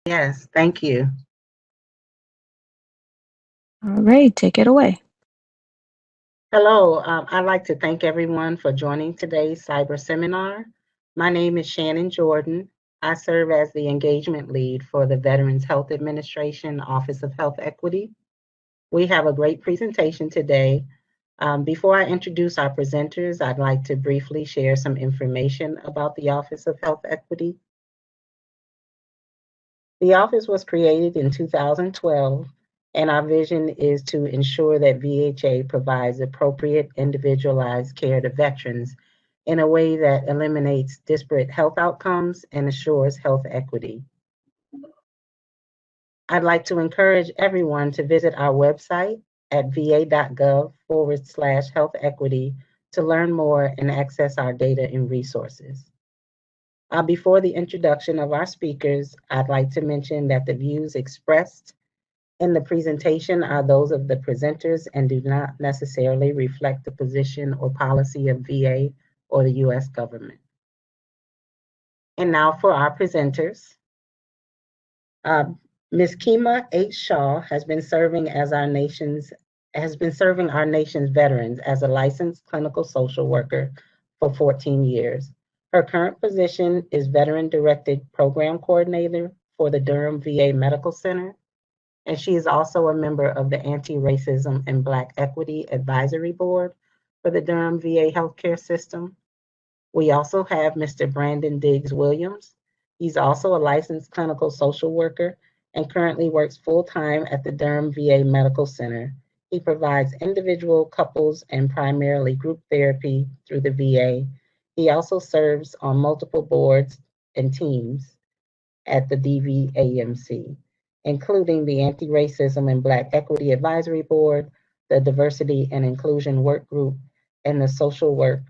Yes, thank you. All right, take it away. Hello, I'd like to thank everyone for joining today's cyber seminar. My name is Shannon Jordan. I serve as the engagement lead for the Veterans Health Administration Office of Health Equity. We have a great presentation today. Before I introduce our presenters, I'd like to briefly share some information about the Office of Health Equity. The office was created in 2012, and our vision is to ensure that VHA provides appropriate individualized care to veterans in a way that eliminates disparate health outcomes and assures health equity. I'd like to encourage everyone to visit our website at va.gov/health equity to learn more and access our data and resources. Before the introduction of our speakers, I'd like to mention that the views expressed in the presentation are those of the presenters and do not necessarily reflect the position or policy of VA or the US government. And now for our presenters. Ms. Keemia H. Shaw has been serving our nation's veterans as a licensed clinical social worker for 14 years. Her current position is Veteran Directed Program Coordinator for the Durham VA Medical Center, and she is also a member of the Antiracism and Black Equity Advisory Board for the Durham VA Healthcare System. We also have Mr. Brandon Diggs Williams. He's also a licensed clinical social worker and currently works full-time at the Durham VA Medical Center. He provides individual, couples, and primarily group therapy through the VA. He also serves on multiple boards and teams at the DVAMC, including the Anti-Racism and Black Equity Advisory Board, the Diversity and Inclusion Work Group, and the Social Work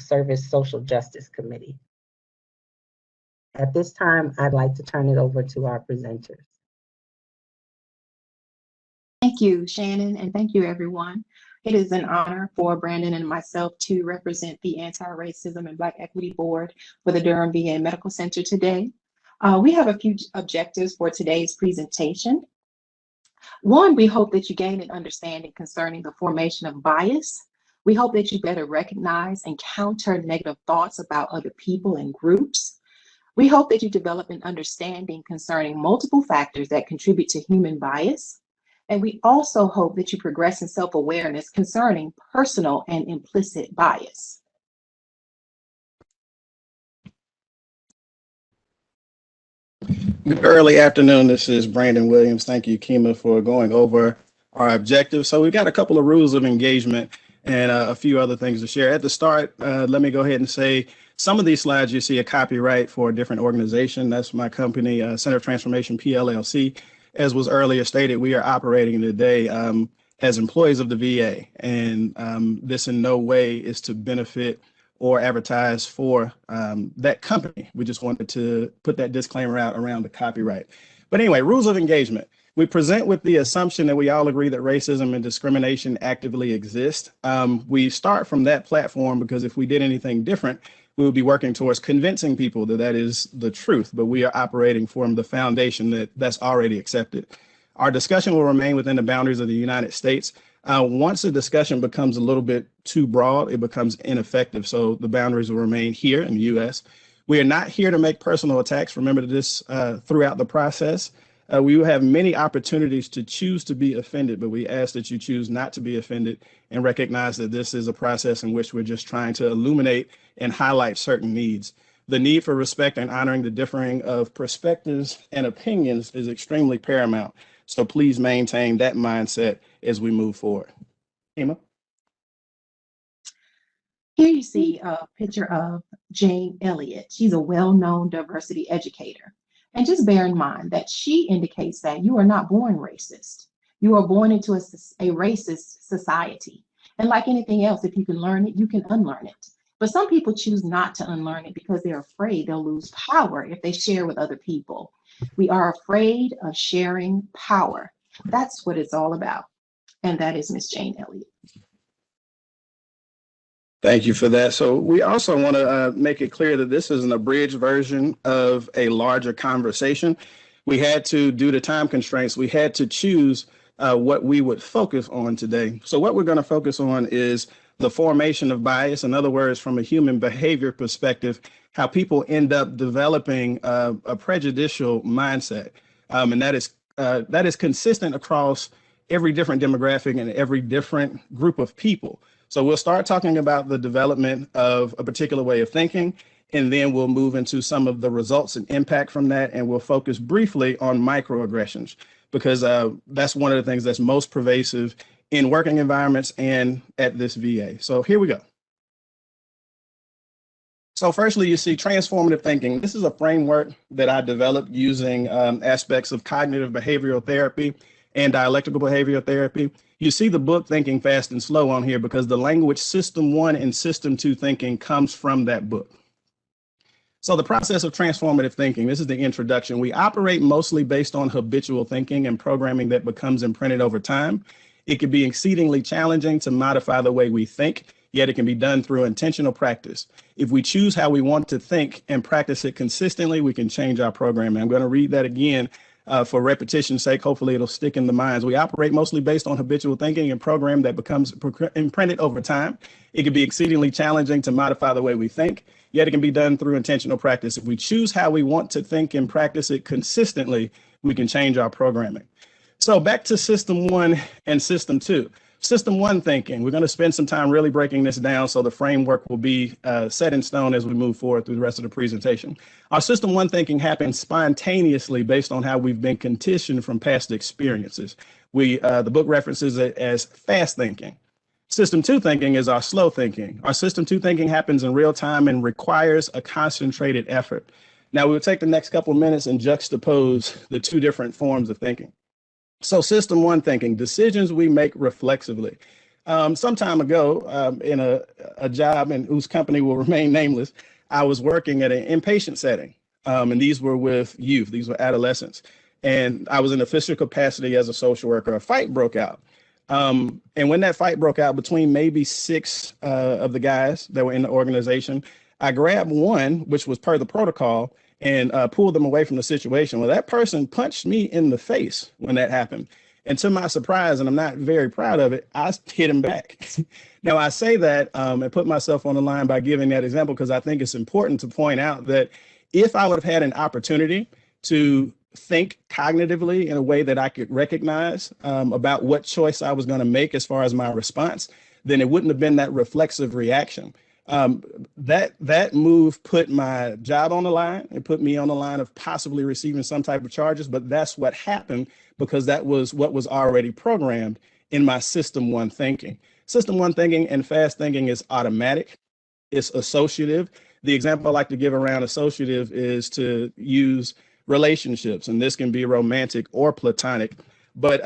Service Social Justice Committee. At this time, I'd like to turn it over to our presenters. Thank you, Shannon, and thank you, everyone. It is an honor for Brandon and myself to represent the Anti-Racism and Black Equity Board for the Durham VA Medical Center today. We have a few objectives for today's presentation. One, we hope that you gain an understanding concerning the formation of bias. We hope that you better recognize and counter negative thoughts about other people and groups. We hope that you develop an understanding concerning multiple factors that contribute to human bias. And we also hope that you progress in self-awareness concerning personal and implicit bias. Good early afternoon. This is Brandon Williams. Thank you, Keemia, for going over our objectives. So we've got a couple of rules of engagement and a few other things to share. At the start, let me go ahead and say some of these slides you see a copyright for a different organization. That's my company, Center of Transformation, PLLC. As was earlier stated, we are operating today as employees of the VA, and this in no way is to benefit or advertise for that company. We just wanted to put that disclaimer out around the copyright. But anyway, rules of engagement. We present with the assumption that we all agree that racism and discrimination actively exist. We start from that platform because if we did anything different, we would be working towards convincing people that that is the truth, but we are operating from the foundation that that's already accepted. Our discussion will remain within the boundaries of the United States. Once the discussion becomes a little bit too broad, it becomes ineffective. So the boundaries will remain here in the US. We are not here to make personal attacks. Remember this throughout the process. We will have many opportunities to choose to be offended, but we ask that you choose not to be offended and recognize that this is a process in which we're just trying to illuminate and highlight certain needs. The need for respect and honoring the differing of perspectives and opinions is extremely paramount. So please maintain that mindset as we move forward. Keemia? Here you see a picture of Jane Elliott. She's a well-known diversity educator. And just bear in mind that she indicates that you are not born racist. You are born into a racist society. And like anything else, if you can learn it, you can unlearn it. But some people choose not to unlearn it because they're afraid they'll lose power if they share with other people. We are afraid of sharing power. That's what it's all about. And that is Miss Jane Elliott. Thank you for that. So we also want to make it clear that this is an abridged version of a larger conversation. We had to, due to time constraints, we had to choose what we would focus on today. So what we're going to focus on is the formation of bias. In other words, from a human behavior perspective, how people end up developing a prejudicial mindset. And that is consistent across every different demographic and every different group of people. So we'll start talking about the development of a particular way of thinking, and then we'll move into some of the results and impact from that, and we'll focus briefly on microaggressions, because that's one of the things that's most pervasive in working environments and at this VA. So here we go. So firstly, you see transformative thinking. This is a framework that I developed using aspects of cognitive behavioral therapy and dialectical behavioral therapy. You see the book Thinking Fast and Slow on here because the language System 1 and System 2 thinking comes from that book. So the process of transformative thinking, this is the introduction. We operate mostly based on habitual thinking and programming that becomes imprinted over time. It can be exceedingly challenging to modify the way we think, yet it can be done through intentional practice. If we choose how we want to think and practice it consistently, we can change our programming. I'm going to read that again for repetition's sake. Hopefully it'll stick in the minds. We operate mostly based on habitual thinking and program that becomes imprinted over time. It can be exceedingly challenging to modify the way we think, yet it can be done through intentional practice. If we choose how we want to think and practice it consistently, we can change our programming. So back to System 1 and System 2. System 1 thinking, we're going to spend some time really breaking this down so the framework will be set in stone as we move forward through the rest of the presentation. Our System 1 thinking happens spontaneously based on how we've been conditioned from past experiences. The book references it as fast thinking. System 2 thinking is our slow thinking. Our System 2 thinking happens in real time and requires a concentrated effort. Now we'll take the next couple minutes and juxtapose the two different forms of thinking. So System 1 thinking, decisions we make reflexively. Some time ago in a job and whose company will remain nameless, I was working at an inpatient setting, and these were with youth, these were adolescents. And I was in official capacity as a social worker. A fight broke out. And when that fight broke out between maybe 6 of the guys that were in the organization, I grabbed one, which was per the protocol, and pulled them away from the situation. Well, that person punched me in the face when that happened. And to my surprise, and I'm not very proud of it, I hit him back. Now, I say that and put myself on the line by giving that example because I think it's important to point out that if I would have had an opportunity to think cognitively in a way that I could recognize about what choice I was going to make as far as my response, then it wouldn't have been that reflexive reaction. That move put my job on the line. It put me on the line of possibly receiving some type of charges, but that's what happened because that was what was already programmed in my System 1 thinking. System 1 thinking and fast thinking is automatic. It's associative. The example I like to give around associative is to use relationships, and this can be romantic or platonic. But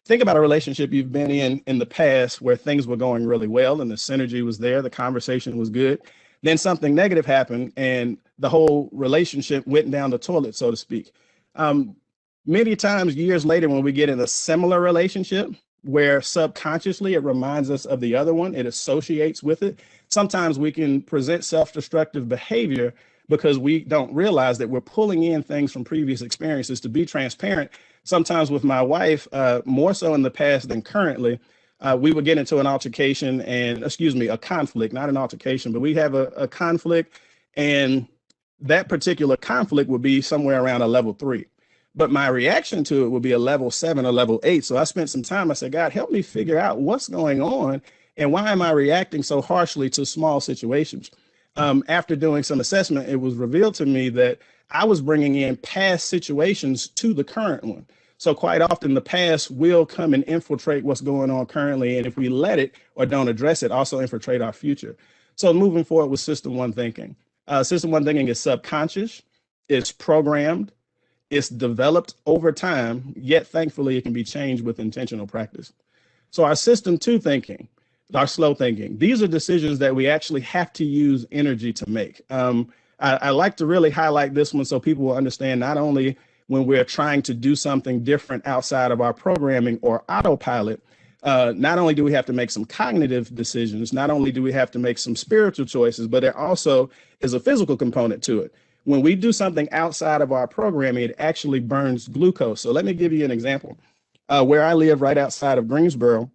think about a relationship you've been in the past where things were going really well and the synergy was there, the conversation was good. Then something negative happened and the whole relationship went down the toilet, so to speak. Many times years later when we get in a similar relationship where subconsciously it reminds us of the other one, it associates with it. Sometimes we can present self-destructive behavior because we don't realize that we're pulling in things from previous experiences. To be transparent, sometimes with my wife, more so in the past than currently, we would get into an altercation and, a conflict, not an altercation, but we'd have a conflict, and that particular conflict would be somewhere around a level 3. But my reaction to it would be a level 7 or level 8. So I spent some time, I said, God, help me figure out what's going on and why am I reacting so harshly to small situations? After doing some assessment, it was revealed to me that I was bringing in past situations to the current one. So quite often the past will come and infiltrate what's going on currently. And if we let it or don't address it, also infiltrate our future. So moving forward with System 1 thinking. System 1 thinking is subconscious, it's programmed, it's developed over time, yet thankfully it can be changed with intentional practice. So our System 2 thinking, our slow thinking, these are decisions that we actually have to use energy to make. I like to really highlight this one so people will understand not only when we're trying to do something different outside of our programming or autopilot, not only do we have to make some cognitive decisions, not only do we have to make some spiritual choices, but there also is a physical component to it. When we do something outside of our programming, it actually burns glucose. So let me give you an example. Where I live right outside of Greensboro,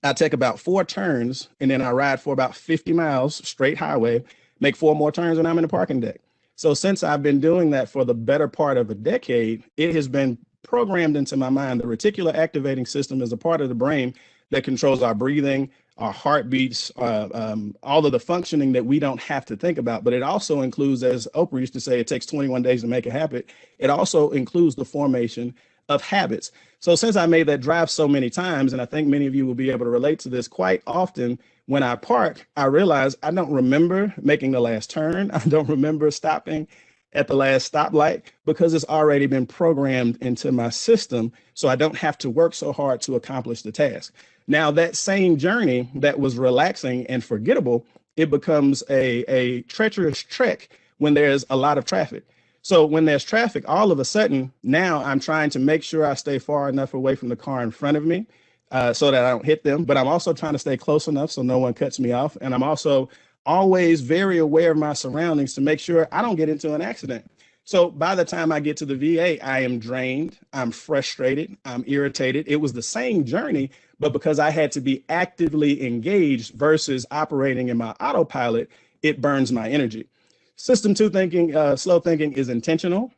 I take about 4 turns and then I ride for about 50 miles straight highway, make 4 more turns and I'm in the parking deck. So since I've been doing that for the better part of a decade, it has been programmed into my mind. The reticular activating system is a part of the brain that controls our breathing, our heartbeats, all of the functioning that we don't have to think about. But it also includes, as Oprah used to say, it takes 21 days to make a habit. It also includes the formation of habits. So since I made that drive so many times, and I think many of you will be able to relate to this, quite often when I park, I realize I don't remember making the last turn. I don't remember stopping at the last stoplight because it's already been programmed into my system. So I don't have to work so hard to accomplish the task. Now, that same journey that was relaxing and forgettable, it becomes a treacherous trek when there's a lot of traffic. So when there's traffic, all of a sudden, now I'm trying to make sure I stay far enough away from the car in front of me so that I don't hit them. But I'm also trying to stay close enough so no one cuts me off. And I'm also always very aware of my surroundings to make sure I don't get into an accident. So by the time I get to the VA, I am drained, I'm frustrated, I'm irritated. It was the same journey, but because I had to be actively engaged versus operating in my autopilot, it burns my energy. System 2 thinking, slow thinking is intentional,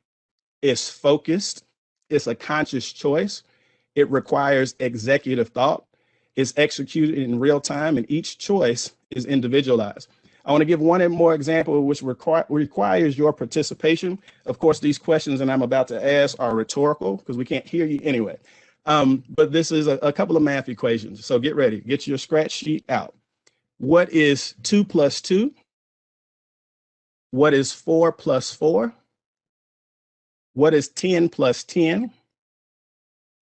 it's focused, it's a conscious choice, it requires executive thought, it's executed in real time, and each choice is individualized. I want to give one more example which requires your participation. Of course, these questions that I'm about to ask are rhetorical because we can't hear you anyway. But this is a couple of math equations. So get ready, get your scratch sheet out. What is 2 plus 2? What is 4 plus 4? What is 10 plus 10?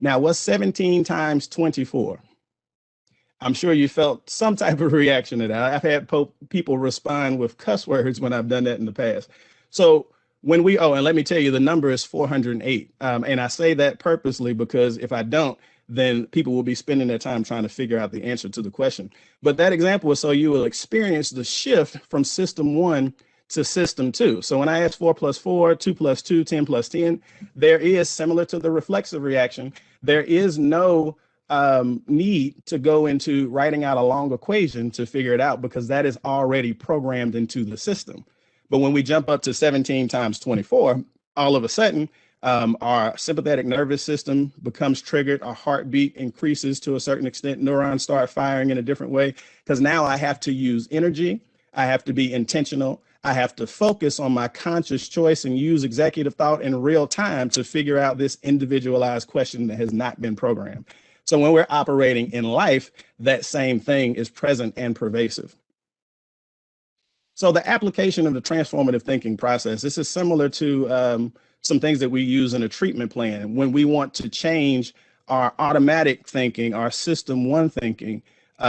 Now, what's 17 times 24? I'm sure you felt some type of reaction to that. I've had people respond with cuss words when I've done that in the past. So when we, and let me tell you, the number is 408. And I say that purposely because if I don't, then people will be spending their time trying to figure out the answer to the question. But that example is so you will experience the shift from system 1 to system 2. So when I ask 4 plus 4, 2 plus 2, 10 plus 10, there is, similar to the reflexive reaction, there is no need to go into writing out a long equation to figure it out because that is already programmed into the system. But when we jump up to 17 times 24, all of a sudden, our sympathetic nervous system becomes triggered, our heartbeat increases to a certain extent, neurons start firing in a different way because now I have to use energy, I have to be intentional, I have to focus on my conscious choice and use executive thought in real time to figure out this individualized question that has not been programmed. So when we're operating in life, that same thing is present and pervasive. So the application of the transformative thinking process, this is similar to some things that we use in a treatment plan. When we want to change our automatic thinking, our system 1 thinking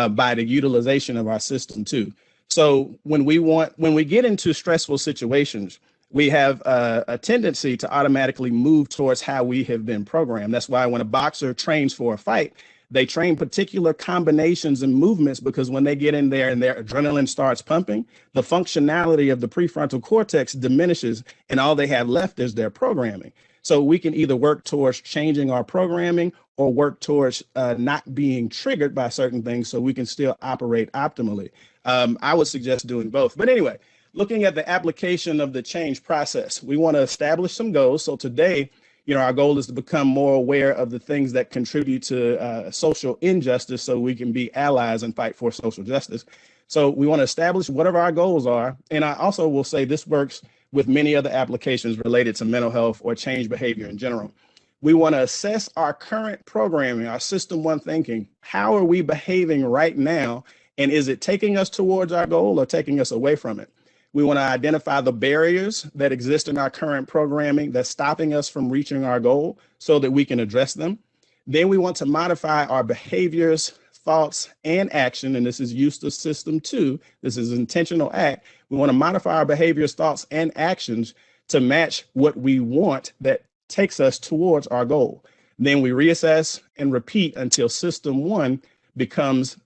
by the utilization of our system 2. So when we get into stressful situations, we have a tendency to automatically move towards how we have been programmed. That's why when a boxer trains for a fight, they train particular combinations and movements because when they get in there and their adrenaline starts pumping, the functionality of the prefrontal cortex diminishes and all they have left is their programming. So we can either work towards changing our programming or work towards not being triggered by certain things so we can still operate optimally. I would suggest doing both. But anyway, looking at the application of the change process, we want to establish some goals. So today, our goal is to become more aware of the things that contribute to social injustice so we can be allies and fight for social justice. So we want to establish whatever our goals are. And I also will say this works with many other applications related to mental health or change behavior in general. We want to assess our current programming, our system 1 thinking. How are we behaving right now? And is it taking us towards our goal or taking us away from it? We want to identify the barriers that exist in our current programming that's stopping us from reaching our goal so that we can address them. Then we want to modify our behaviors, thoughts, and action. And this is use of system 2. This is intentional act. We want to modify our behaviors, thoughts, and actions to match what we want that takes us towards our goal. Then we reassess and repeat until system 1 becomes,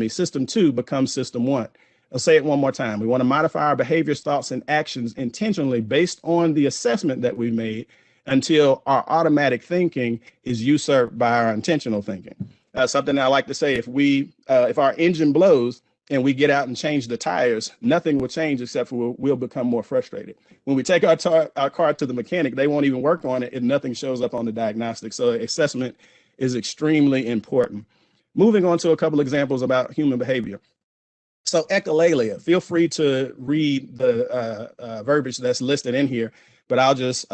system 2 becomes system 1. I'll say it one more time. We want to modify our behaviors, thoughts, and actions intentionally based on the assessment that we made until our automatic thinking is usurped by our intentional thinking. Something I like to say, if our engine blows and we get out and change the tires, nothing will change except for we'll become more frustrated. When we take our car to the mechanic, they won't even work on it and nothing shows up on the diagnostic. So assessment is extremely important. Moving on to a couple examples about human behavior. So echolalia, feel free to read the verbiage that's listed in here, but I'll just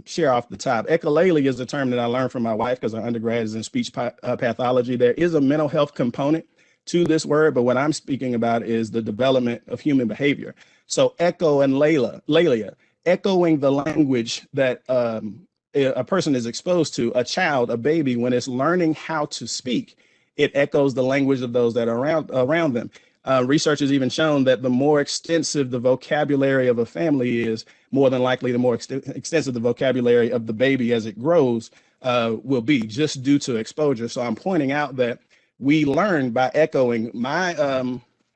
share off the top. Echolalia is a term that I learned from my wife because our undergrad is in speech pathology. There is a mental health component to this word, but what I'm speaking about is the development of human behavior. So echo and lalia, echoing the language that a person is exposed to, a child, a baby, when it's learning how to speak, it echoes the language of those that are around them. Research has even shown that the more extensive the vocabulary of a family is, more than likely the more extensive the vocabulary of the baby as it grows will be, just due to exposure. So I'm pointing out that we learn by echoing.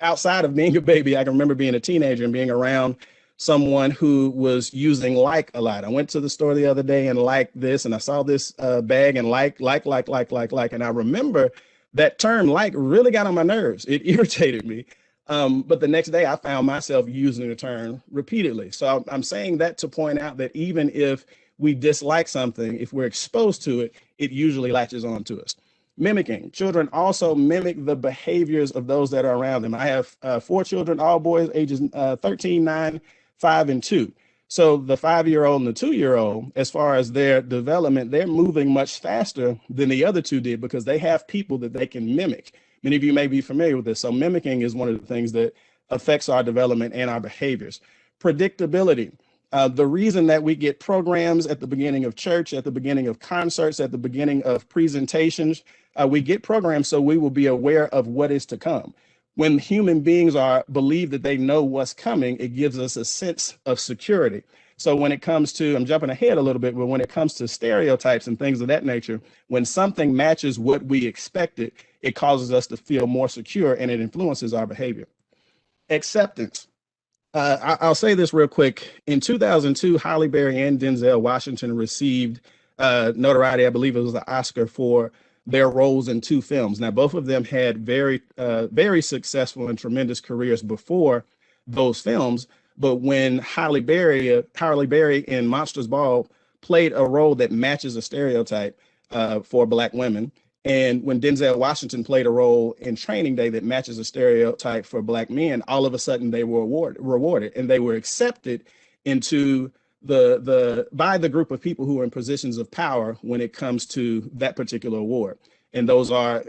Outside of being a baby, I can remember being a teenager and being around someone who was using like a lot. I went to the store the other day and liked this, and I saw this bag and like. And I remember that term like really got on my nerves. It irritated me. But the next day I found myself using the term repeatedly. So I'm saying that to point out that even if we dislike something, if we're exposed to it, it usually latches on to us. Mimicking. Children also mimic the behaviors of those that are around them. I have 4 children, all boys, ages 13, 9, 5, and 2. So the 5-year-old and the 2-year-old, as far as their development, they're moving much faster than the other 2 did because they have people that they can mimic. Many of you may be familiar with this. So mimicking is one of the things that affects our development and our behaviors. Predictability. The reason that we get programs at the beginning of church, at the beginning of concerts, at the beginning of presentations, we get programs so we will be aware of what is to come. When human beings believe that they know what's coming, it gives us a sense of security. So when it comes to, I'm jumping ahead a little bit, but when it comes to stereotypes and things of that nature, when something matches what we expected, it causes us to feel more secure and it influences our behavior. Acceptance. I'll say this real quick. In 2002, Halle Berry and Denzel Washington received notoriety. I believe it was the Oscar for their roles in 2 films. Now, both of them had very successful and tremendous careers before those films. But when Halle Berry in Monsters Ball played a role that matches a stereotype for Black women, and when Denzel Washington played a role in Training Day that matches a stereotype for Black men, all of a sudden they were rewarded and they were accepted into by the group of people who are in positions of power when it comes to that particular award. And those are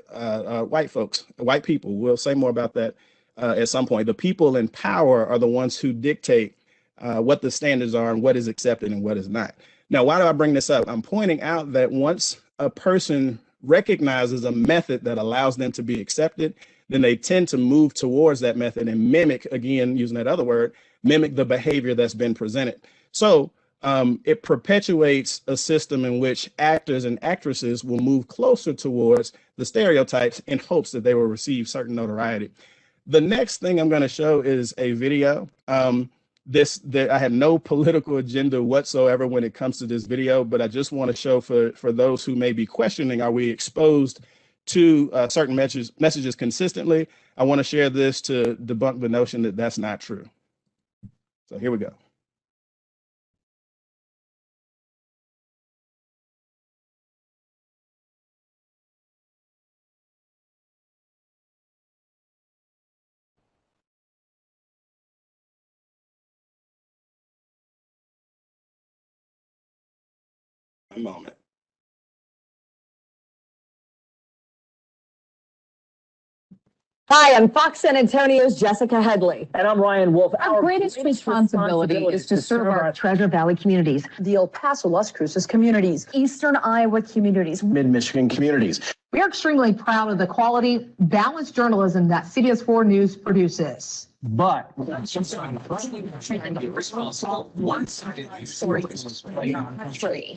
white folks, white people. We'll say more about that at some point. The people in power are the ones who dictate what the standards are and what is accepted and what is not. Now, why do I bring this up? I'm pointing out that once a person recognizes a method that allows them to be accepted, then they tend to move towards that method and mimic, again, using that other word, mimic the behavior that's been presented. So it perpetuates a system in which actors and actresses will move closer towards the stereotypes in hopes that they will receive certain notoriety. The next thing I'm going to show is a video. I have no political agenda whatsoever when it comes to this video, but I just want to show for those who may be questioning, are we exposed to certain messages consistently? I want to share this to debunk the notion that that's not true. So here we go. A moment. Hi, I'm Fox San Antonio's Jessica Headley. And I'm Ryan Wolf. Our greatest responsibility is to serve our Treasure Valley communities, the El Paso, Las Cruces communities, Eastern Iowa communities, Mid-Michigan communities. We are extremely proud of the quality, balanced journalism that CBS 4 News produces. But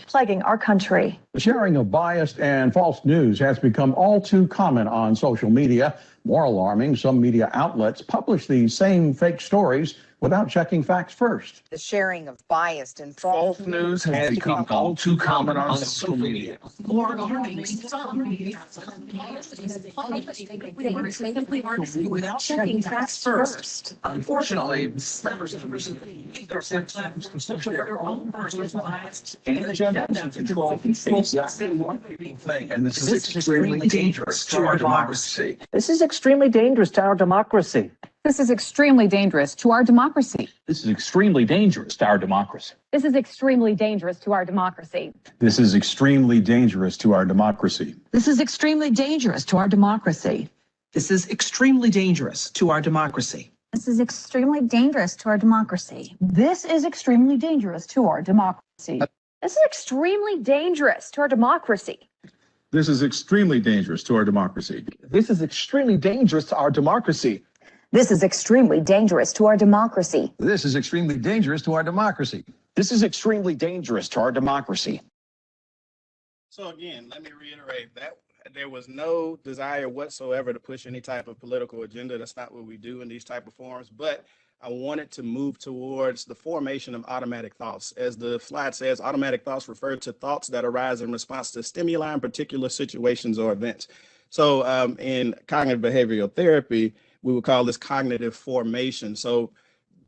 Plaguing our country. The sharing of biased and false news has become all too common on social media. More alarming, some media outlets publish these same fake stories without checking facts first. The sharing of biased and false news has become all too common on social media. Without checking facts first. Unfortunately, members of the receive are sometimes consider their own personal bias and agenda to control one thing, and this is extremely dangerous to our democracy. This is extremely dangerous to our democracy. This is extremely dangerous to our democracy. This is extremely dangerous to our democracy. This is extremely dangerous to our democracy. This is extremely dangerous to our democracy. This is extremely dangerous to our democracy. This is extremely dangerous to our democracy. This is extremely dangerous to our democracy. This is extremely dangerous to our democracy. This is extremely dangerous to our democracy. This is extremely dangerous to our democracy. This is extremely dangerous to our democracy. This is extremely dangerous to our democracy. This is extremely dangerous to our democracy. This is extremely dangerous to our democracy. So again, let me reiterate that there was no desire whatsoever to push any type of political agenda. That's not what we do in these type of forums, but I wanted to move towards the formation of automatic thoughts. As the slide says, automatic thoughts refer to thoughts that arise in response to stimuli in particular situations or events. So in cognitive behavioral therapy, we would call this cognitive formation. So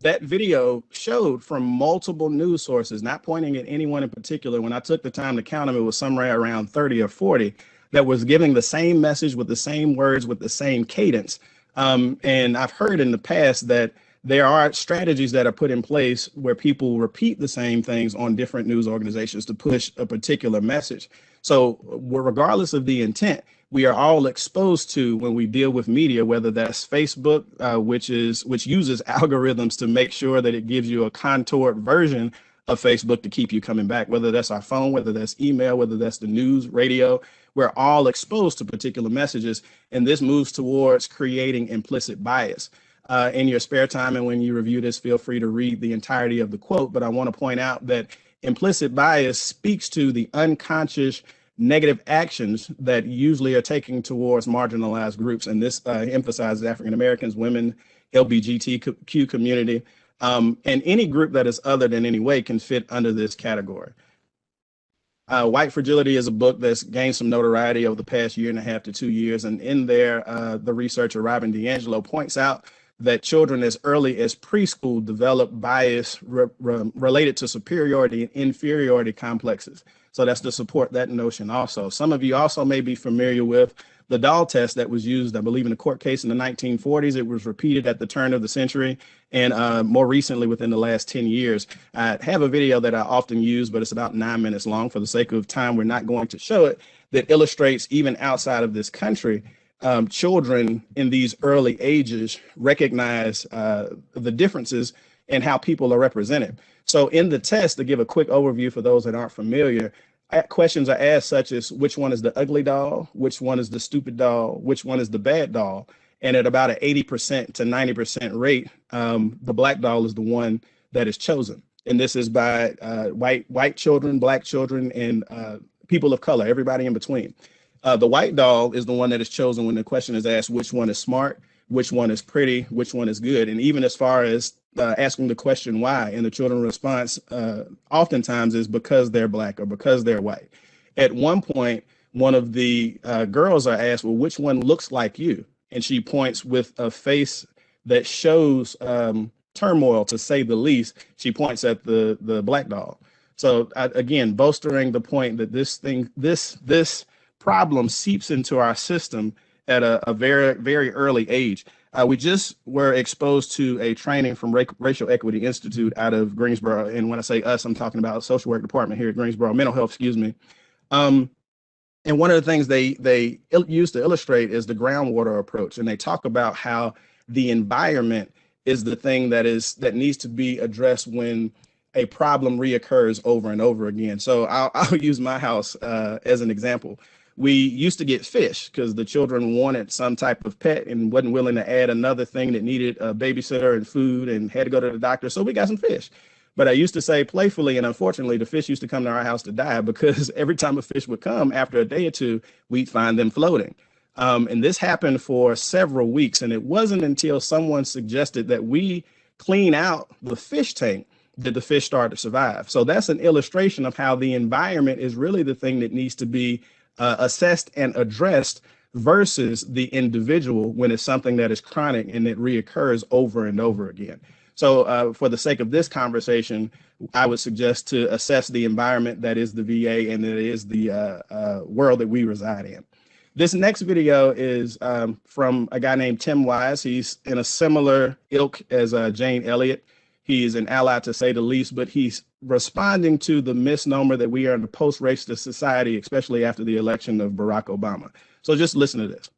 that video showed from multiple news sources, not pointing at anyone in particular. When I took the time to count them, it was somewhere around 30 or 40 that was giving the same message with the same words, with the same cadence. And I've heard in the past that there are strategies that are put in place where people repeat the same things on different news organizations to push a particular message. So regardless of the intent, we are all exposed to when we deal with media, whether that's Facebook, which uses algorithms to make sure that it gives you a contoured version of Facebook to keep you coming back, whether that's our phone, whether that's email, whether that's the news, radio. We're all exposed to particular messages, and this moves towards creating implicit bias. In your spare time and when you review this, feel free to read the entirety of the quote, but I want to point out that implicit bias speaks to the unconscious negative actions that usually are taken towards marginalized groups. And this emphasizes African Americans, women, LGBTQ community, and any group that is other than any way can fit under this category. White Fragility is a book that's gained some notoriety over the past 1.5 to 2 years. And in there, the researcher Robin DiAngelo points out that children as early as preschool develop bias related to superiority and inferiority complexes. So that's to support that notion also. Some of you also may be familiar with the doll test that was used, I believe, in a court case in the 1940s. It was repeated at the turn of the century and more recently within the last 10 years. I have a video that I often use, but it's about 9 minutes long. For the sake of time, we're not going to show it, that illustrates even outside of this country, children in these early ages recognize the differences in how people are represented. So in the test, to give a quick overview for those that aren't familiar, questions are asked such as which one is the ugly doll, which one is the stupid doll, which one is the bad doll. And at about an 80% to 90% rate, the black doll is the one that is chosen. And this is by white children, black children, and people of color, everybody in between. The white doll is the one that is chosen when the question is asked which one is smart, which one is pretty, which one is good. And even as far as asking the question why, and the children's response oftentimes is because they're black or because they're white. At one point, one of the girls are asked, well, which one looks like you? And she points with a face that shows turmoil, to say the least. She points at the black doll. So again, bolstering the point that this problem seeps into our system at a very, very early age. We just were exposed to a training from Racial Equity Institute out of Greensboro. And when I say us, I'm talking about social work department here at Greensboro, mental health, excuse me. And one of the things they use to illustrate is the groundwater approach. And they talk about how the environment is the thing that needs to be addressed when a problem reoccurs over and over again. So I'll use my house as an example. we used to get fish because the children wanted some type of pet and wasn't willing to add another thing that needed a babysitter and food and had to go to the doctor. So we got some fish. But I used to say playfully, and unfortunately, the fish used to come to our house to die because every time a fish would come, after a day or two, we'd find them floating. And this happened for several weeks. And it wasn't until someone suggested that we clean out the fish tank did the fish start to survive. So that's an illustration of how the environment is really the thing that needs to be assessed and addressed versus the individual when it's something that is chronic and it reoccurs over and over again. So for the sake of this conversation, I would suggest to assess the environment that is the VA and that is the world that we reside in. This next video is from a guy named Tim Wise. He's in a similar ilk as Jane Elliott. He's an ally to say the least, but he's responding to the misnomer that we are in a post-racist society, especially after the election of Barack Obama. So just listen to this.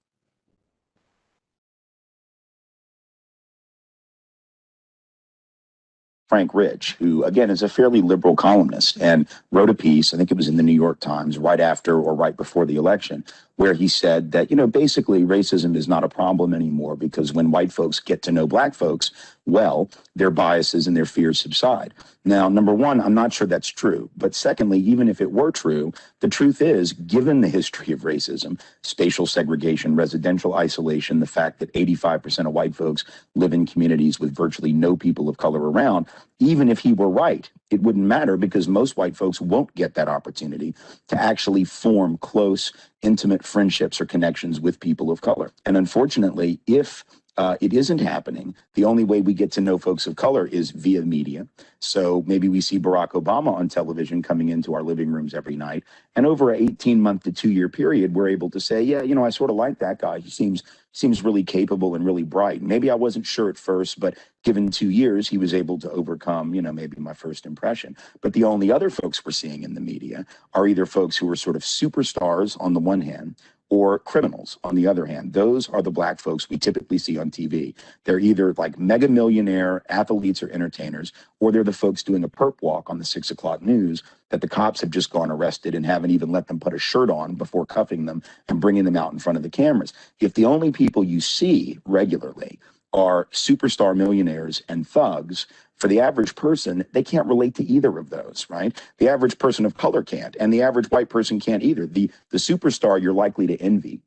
Frank Rich, who, again, is a fairly liberal columnist and wrote a piece, I think it was in the New York Times, right after or right before the election, where he said that, basically racism is not a problem anymore because when white folks get to know black folks, well, their biases and their fears subside. Now, number one, I'm not sure that's true. But secondly, even if it were true, the truth is, given the history of racism, spatial segregation, residential isolation, the fact that 85% of white folks live in communities with virtually no people of color around, even if he were right, it wouldn't matter because most white folks won't get that opportunity to actually form close, intimate friendships or connections with people of color. And unfortunately, if it isn't happening, the only way we get to know folks of color is via media. So maybe we see Barack Obama on television coming into our living rooms every night. And over an 18-month to 2-year period, we're able to say, yeah, I sort of like that guy. He seems really capable and really bright. Maybe I wasn't sure at first, but given 2 years, he was able to overcome, maybe my first impression. But the only other folks we're seeing in the media are either folks who are sort of superstars on the one hand, or criminals on the other hand. Those are the black folks we typically see on TV. They're either like mega millionaire athletes or entertainers, or they're the folks doing a perp walk on the 6 o'clock news that the cops have just gone arrested and haven't even let them put a shirt on before cuffing them and bringing them out in front of the cameras. If the only people you see regularly are superstar millionaires and thugs, for the average person, they can't relate to either of those, right? The average person of color can't, and the average white person can't either. The superstar, you're likely to envy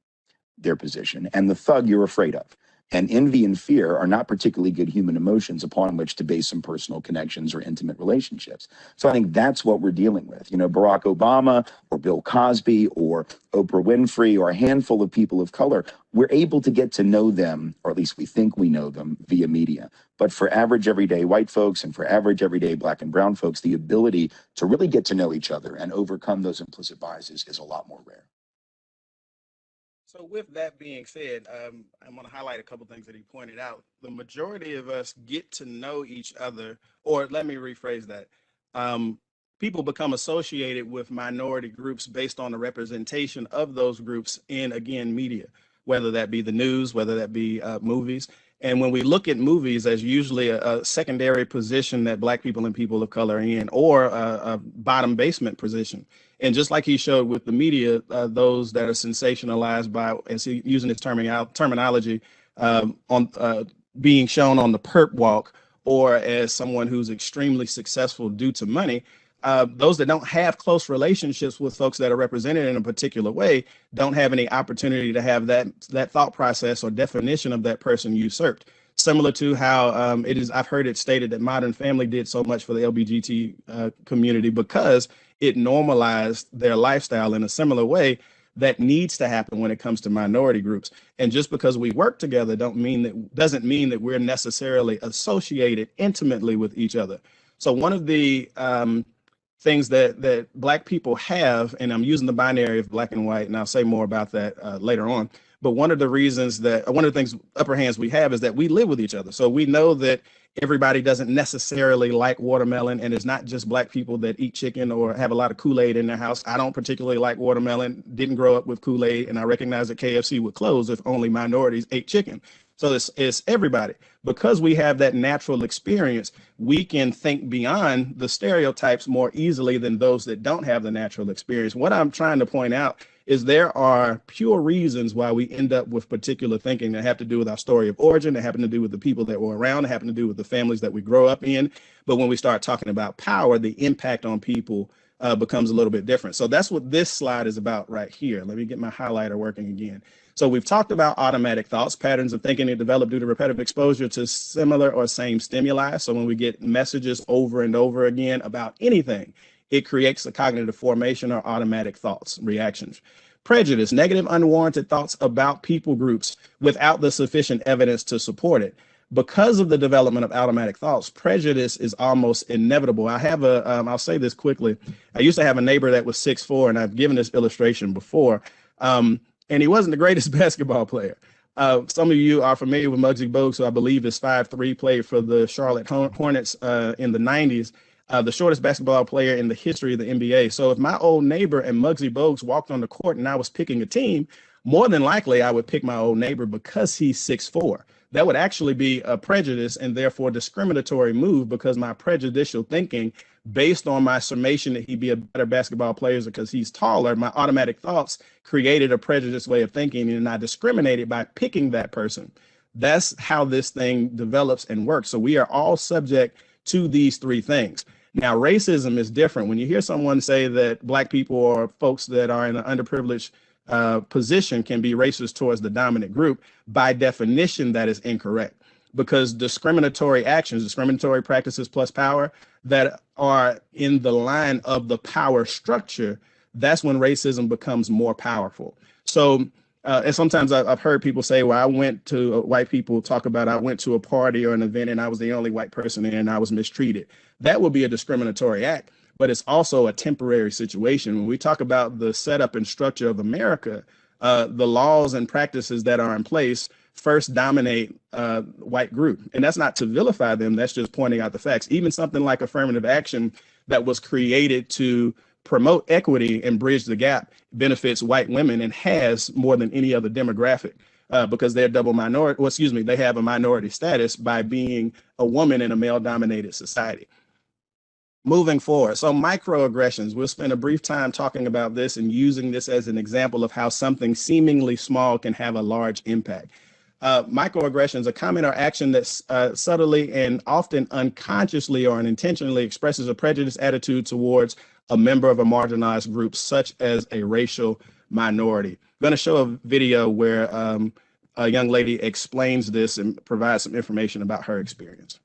their position, and the thug you're afraid of. And envy and fear are not particularly good human emotions upon which to base some personal connections or intimate relationships. So I think that's what we're dealing with. Barack Obama or Bill Cosby or Oprah Winfrey or a handful of people of color, we're able to get to know them, or at least we think we know them, via media. But for average everyday white folks and for average everyday black and brown folks, the ability to really get to know each other and overcome those implicit biases is a lot more rare. So with that being said, I want to highlight a couple things that he pointed out. The majority of us get to know each other, or let me rephrase that. People become associated with minority groups based on the representation of those groups in, again, media, whether that be the news, whether that be movies. And when we look at movies as usually a secondary position that black people and people of color are in, or a bottom basement position. And just like he showed with the media, those that are sensationalized by, as he using his terminology, on being shown on the perp walk, or as someone who's extremely successful due to money, those that don't have close relationships with folks that are represented in a particular way don't have any opportunity to have that thought process or definition of that person usurped. Similar to how it is, I've heard it stated that Modern Family did so much for the LGBT community because it normalized their lifestyle in a similar way that needs to happen when it comes to minority groups. And just because we work together doesn't mean that we're necessarily associated intimately with each other. So one of the things that black people have, and I'm using the binary of black and white, and I'll say more about that later on. But one of the things, upper hands we have is that we live with each other. So we know that everybody doesn't necessarily like watermelon, and it's not just black people that eat chicken or have a lot of Kool-Aid in their house. I don't particularly like watermelon, didn't grow up with Kool-Aid, and I recognize that KFC would close if only minorities ate chicken. So it's everybody. Because we have that natural experience, we can think beyond the stereotypes more easily than those that don't have the natural experience. What I'm trying to point out is there are pure reasons why we end up with particular thinking that have to do with our story of origin, that happen to do with the people that were around, that happen to do with the families that we grow up in. But when we start talking about power, the impact on people becomes a little bit different. So that's what this slide is about right here. Let me get my highlighter working again. So we've talked about automatic thoughts, patterns of thinking that develop due to repetitive exposure to similar or same stimuli. So when we get messages over and over again about anything, it creates a cognitive formation or automatic thoughts, reactions. Prejudice, negative, unwarranted thoughts about people groups without the sufficient evidence to support it. Because of the development of automatic thoughts, prejudice is almost inevitable. I have I'll say this quickly. I used to have a neighbor that was 6'4", and I've given this illustration before. And he wasn't the greatest basketball player. Some of you are familiar with Muggsy Bogues, who I believe is 5'3", played for the Charlotte Hornets in the 90s, the shortest basketball player in the history of the NBA. So if my old neighbor and Muggsy Bogues walked on the court and I was picking a team, more than likely I would pick my old neighbor because he's 6'4". That would actually be a prejudice and therefore discriminatory move, because my prejudicial thinking based on my summation that he'd be a better basketball player because he's taller, my automatic thoughts created a prejudiced way of thinking, and I discriminated by picking that person. That's how this thing develops and works. So we are all subject to these three things. Now, racism is different. When you hear someone say that Black people or folks that are in an underprivileged position can be racist towards the dominant group, by definition, that is incorrect, because discriminatory actions, discriminatory practices plus power that are in the line of the power structure, that's when racism becomes more powerful. So, and sometimes I've heard people say, well, I went to white people talk about, I went to a party or an event and I was the only white person there and I was mistreated. That would be a discriminatory act, but it's also a temporary situation. When we talk about the setup and structure of America, the laws and practices that are in place first dominate white group. And that's not to vilify them, that's just pointing out the facts. Even something like affirmative action that was created to promote equity and bridge the gap benefits white women and has more than any other demographic because they're double minority, well, excuse me, they have a minority status by being a woman in a male-dominated society. Moving forward, so microaggressions, we'll spend a brief time talking about this and using this as an example of how something seemingly small can have a large impact. Microaggressions, a comment or action that subtly and often unconsciously or unintentionally expresses a prejudiced attitude towards a member of a marginalized group, such as a racial minority. I'm going to show a video where a young lady explains this and provides some information about her experience.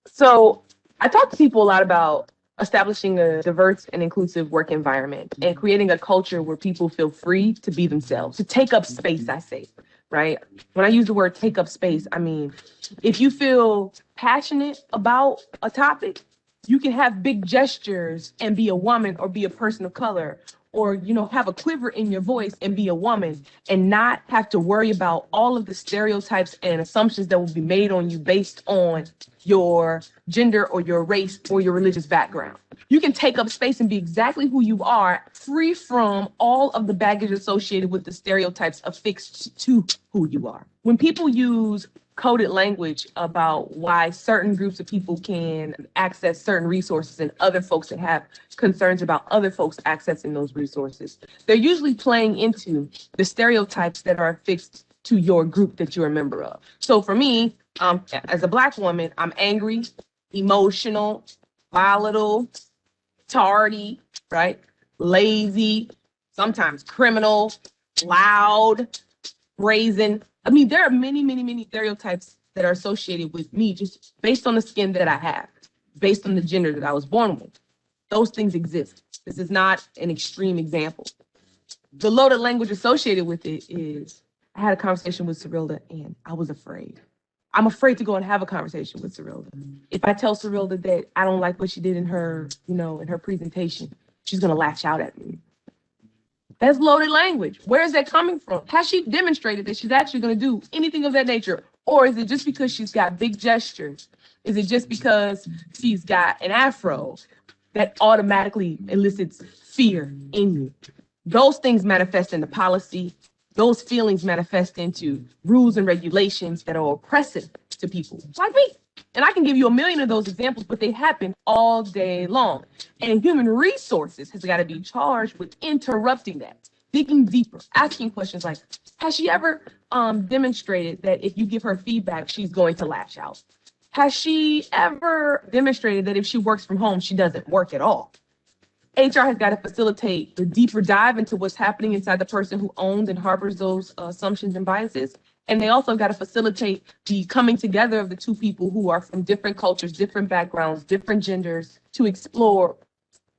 So I talk to people a lot about establishing a diverse and inclusive work environment and creating a culture where people feel free to be themselves, to take up space, I say, right? When I use the word take up space, I mean, if you feel passionate about a topic, you can have big gestures and be a woman or be a person of color, or, you know, have a quiver in your voice and be a woman and not have to worry about all of the stereotypes and assumptions that will be made on you based on your gender or your race or your religious background. You can take up space and be exactly who you are, free from all of the baggage associated with the stereotypes affixed to who you are. When people use coded language about why certain groups of people can access certain resources and other folks that have concerns about other folks accessing those resources, they're usually playing into the stereotypes that are affixed to your group that you're a member of. So for me, as a Black woman, I'm angry, emotional, volatile, tardy, right? Lazy, sometimes criminal, loud, brazen. I mean, there are many, many, many stereotypes that are associated with me just based on the skin that I have, based on the gender that I was born with. Those things exist. This is not an extreme example. The loaded language associated with it is, I had a conversation with Cyrilda and I was afraid. I'm afraid to go and have a conversation with Cyrilda. If I tell Cyrilda that I don't like what she did in her, you know, in her presentation, she's gonna lash out at me. That's loaded language. Where is that coming from? Has she demonstrated that she's actually going to do anything of that nature? Or is it just because she's got big gestures? Is it just because she's got an afro that automatically elicits fear in you? Those things manifest into policy. Those feelings manifest into rules and regulations that are oppressive to people like me. And I can give you a million of those examples, but they happen all day long. And human resources has got to be charged with interrupting that, digging deeper, asking questions like, has she ever demonstrated that if you give her feedback, she's going to lash out? Has she ever demonstrated that if she works from home, she doesn't work at all? HR has got to facilitate the deeper dive into what's happening inside the person who owns and harbors those assumptions and biases. And they also got to facilitate the coming together of the two people who are from different cultures, different backgrounds, different genders, to explore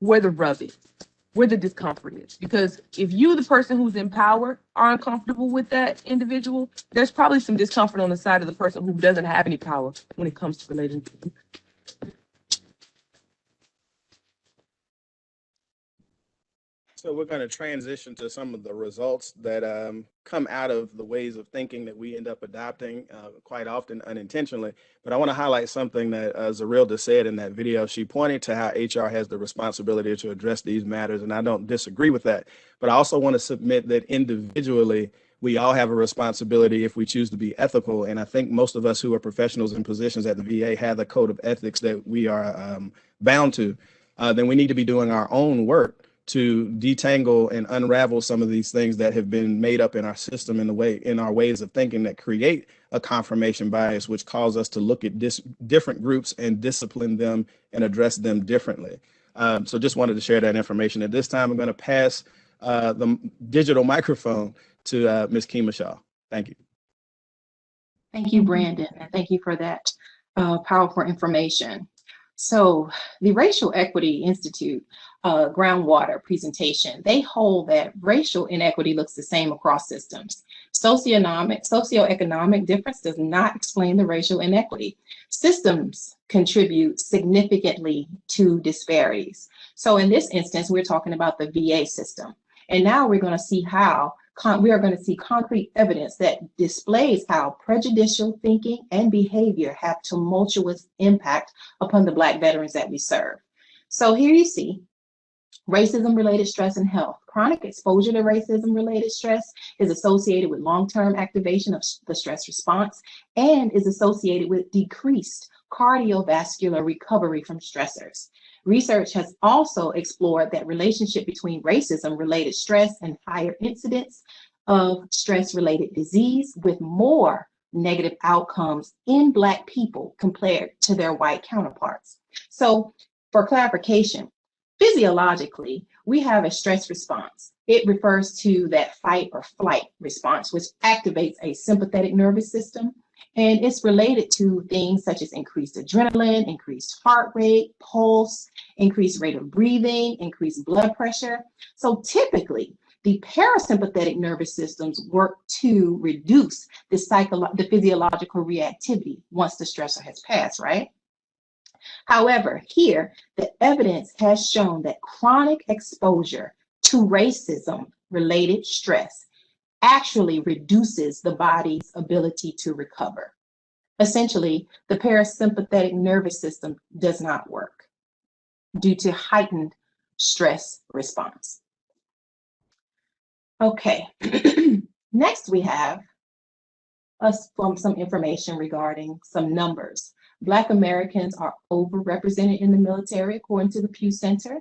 where the rub is, where the discomfort is. Because if you, the person who's in power, are uncomfortable with that individual, there's probably some discomfort on the side of the person who doesn't have any power when it comes to relating to you. So we're going to transition to some of the results that come out of the ways of thinking that we end up adopting quite often unintentionally. But I want to highlight something that Zerilda said in that video. She pointed to how HR has the responsibility to address these matters, and I don't disagree with that. But I also want to submit that individually, we all have a responsibility if we choose to be ethical. And I think most of us who are professionals in positions at the VA have a code of ethics that we are bound to. Then we need to be doing our own work to detangle and unravel some of these things that have been made up in our system in our ways of thinking that create a confirmation bias, which cause us to look at different groups and discipline them and address them differently. So just wanted to share that information. At this time, I'm going to pass the digital microphone to Ms. Keemia Shaw. Thank you. Thank you, Brandon, and thank you for that powerful information. So the Racial Equity Institute groundwater presentation, they hold that racial inequity looks the same across systems. Socioeconomic difference does not explain the racial inequity. Systems contribute significantly to disparities. So in this instance, we're talking about the VA system. And now we're going to see how we are going to see concrete evidence that displays how prejudicial thinking and behavior have tumultuous impact upon the Black veterans that we serve. So here you see racism-related stress and health. Chronic exposure to racism-related stress is associated with long-term activation of the stress response and is associated with decreased cardiovascular recovery from stressors. Research has also explored that relationship between racism-related stress and higher incidence of stress-related disease, with more negative outcomes in Black people compared to their white counterparts. So for clarification, physiologically, we have a stress response. It refers to that fight or flight response, which activates a sympathetic nervous system. And it's related to things such as increased adrenaline, increased heart rate, pulse, increased rate of breathing, increased blood pressure. So typically, the parasympathetic nervous systems work to reduce the physiological reactivity once the stressor has passed, right? However, here, the evidence has shown that chronic exposure to racism-related stress actually reduces the body's ability to recover. Essentially, the parasympathetic nervous system does not work due to heightened stress response. Okay, next we have some information regarding some numbers. Black Americans are overrepresented in the military, according to the Pew Center.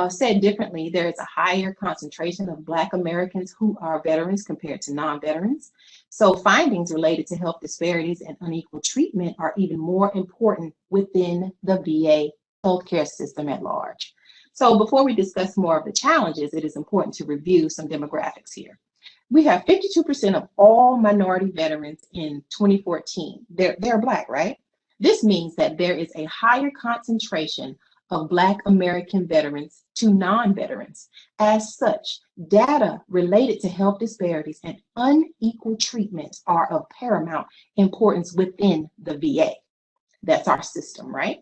Said differently, there is a higher concentration of Black Americans who are veterans compared to non-veterans. So findings related to health disparities and unequal treatment are even more important within the VA healthcare system at large. So before we discuss more of the challenges, it is important to review some demographics here. We have 52% of all minority veterans in 2014. They're Black, right? This means that there is a higher concentration of Black American veterans to non-veterans. As such, data related to health disparities and unequal treatment are of paramount importance within the VA. That's our system, right?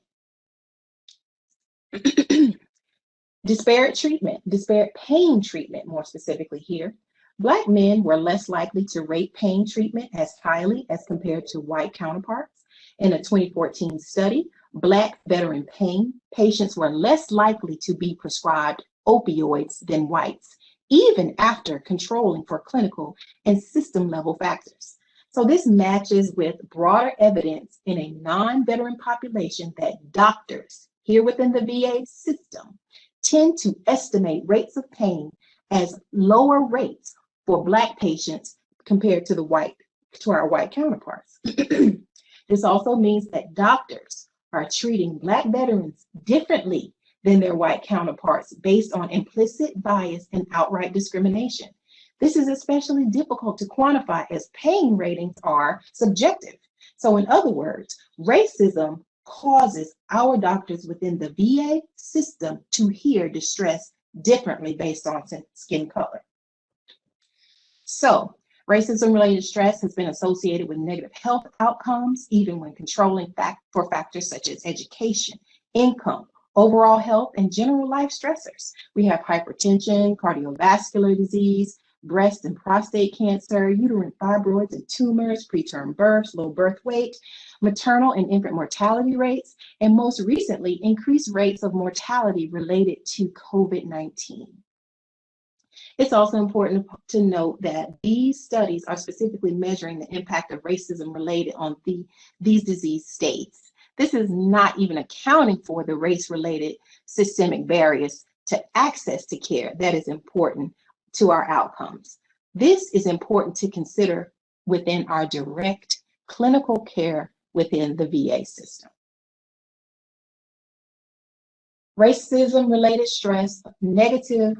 Disparate pain treatment, more specifically here. Black men were less likely to rate pain treatment as highly as compared to white counterparts. In a 2014 study, Black veteran pain patients were less likely to be prescribed opioids than whites, even after controlling for clinical and system level factors. So this matches with broader evidence in a non-veteran population that doctors here within the VA system tend to estimate rates of pain as lower rates for Black patients compared to our white counterparts. This also means that doctors are treating Black veterans differently than their white counterparts based on implicit bias and outright discrimination. This is especially difficult to quantify as pain ratings are subjective. So in other words, racism causes our doctors within the VA system to hear distress differently based on skin color. So racism-related stress has been associated with negative health outcomes, even when controlling for factors such as education, income, overall health, and general life stressors. We have hypertension, cardiovascular disease, breast and prostate cancer, uterine fibroids and tumors, preterm births, low birth weight, maternal and infant mortality rates, and most recently, increased rates of mortality related to COVID-19. It's also important to note that these studies are specifically measuring the impact of racism related on these disease states. This is not even accounting for the race-related systemic barriers to access to care that is important to our outcomes. This is important to consider within our direct clinical care within the VA system. Racism-related stress, negative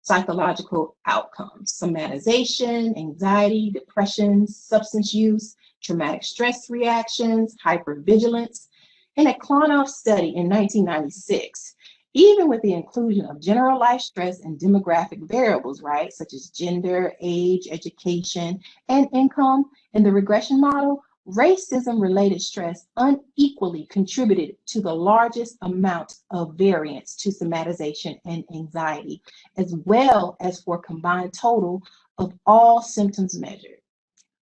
psychological outcomes, somatization, anxiety, depression, substance use, traumatic stress reactions, hypervigilance. In a Klonoff study in 1996, even with the inclusion of general life stress and demographic variables, right, such as gender, age, education, and income in the regression model, racism-related stress unequally contributed to the largest amount of variance to somatization and anxiety, as well as for combined total of all symptoms measured.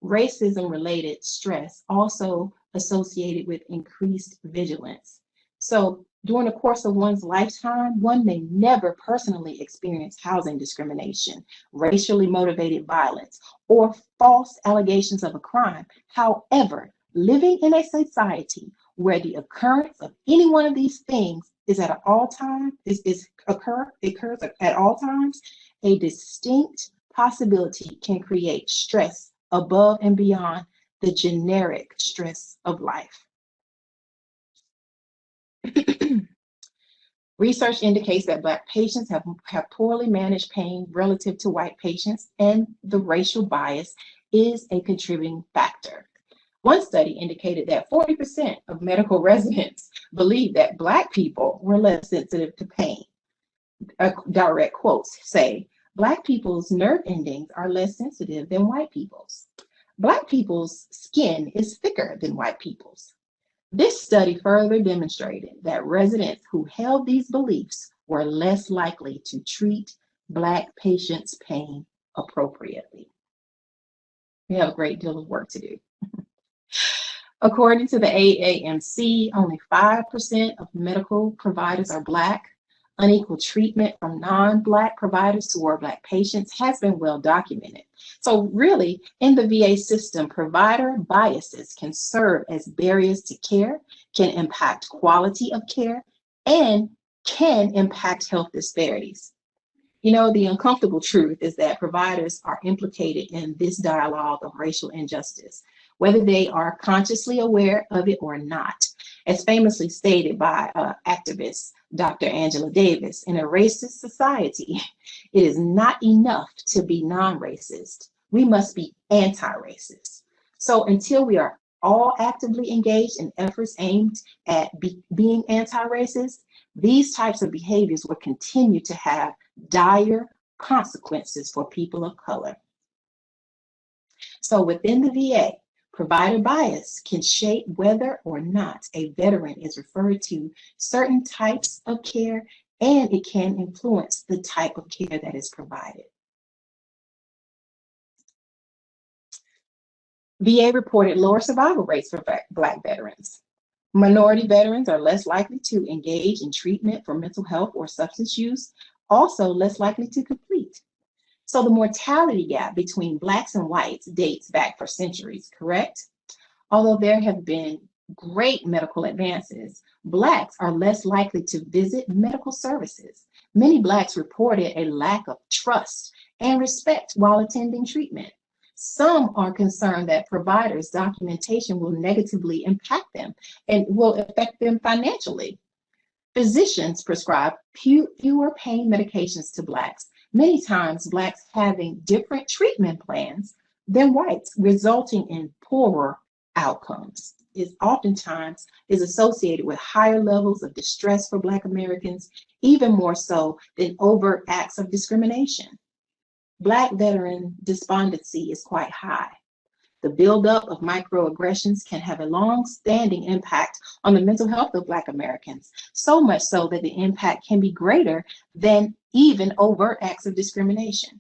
Racism-related stress also associated with increased vigilance. So during the course of one's lifetime, one may never personally experience housing discrimination, racially motivated violence, or false allegations of a crime. However, living in a society where the occurrence of any one of these things is at all times, occurs at all times, a distinct possibility can create stress above and beyond the generic stress of life. Research indicates that Black patients have poorly managed pain relative to white patients, and the racial bias is a contributing factor. One study indicated that 40% of medical residents believe that Black people were less sensitive to pain. Direct quotes say, Black people's nerve endings are less sensitive than white people's. Black people's skin is thicker than white people's. This study further demonstrated that residents who held these beliefs were less likely to treat Black patients' pain appropriately. We have a great deal of work to do. According to the AAMC, only 5% of medical providers are Black. Unequal treatment from non-Black providers toward Black patients has been well documented. So really, in the VA system, provider biases can serve as barriers to care, can impact quality of care, and can impact health disparities. You know, the uncomfortable truth is that providers are implicated in this dialogue of racial injustice, whether they are consciously aware of it or not. As famously stated by activist Dr. Angela Davis, in a racist society, it is not enough to be non-racist. We must be anti-racist. So until we are all actively engaged in efforts aimed at being anti-racist, these types of behaviors will continue to have dire consequences for people of color. So within the VA, provider bias can shape whether or not a veteran is referred to certain types of care, and it can influence the type of care that is provided. VA reported lower survival rates for Black veterans. Minority veterans are less likely to engage in treatment for mental health or substance use, also less likely to complete. So the mortality gap between Blacks and whites dates back for centuries, correct? Although there have been great medical advances, Blacks are less likely to visit medical services. Many Blacks reported a lack of trust and respect while attending treatment. Some are concerned that providers' documentation will negatively impact them and will affect them financially. Physicians prescribe fewer pain medications to Blacks, many times Blacks having different treatment plans than whites, resulting in poorer outcomes. Is oftentimes associated with higher levels of distress for Black Americans, even more so than overt acts of discrimination. Black veteran despondency is quite high. The buildup of microaggressions can have a long-standing impact on the mental health of Black Americans, so much so that the impact can be greater than even overt acts of discrimination.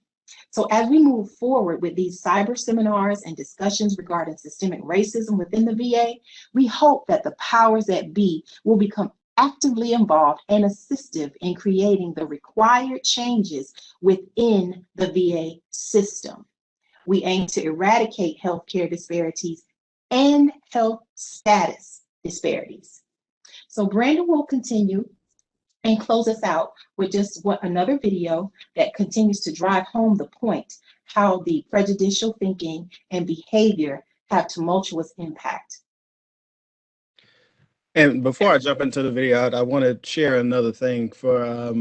So as we move forward with these cyber seminars and discussions regarding systemic racism within the VA, we hope that the powers that be will become actively involved and assistive in creating the required changes within the VA system. We aim to eradicate healthcare disparities and health status disparities. So Brandon will continue and close us out with just another video that continues to drive home the point how the prejudicial thinking and behavior have tumultuous impact. And before I jump into the video, I want to share another thing for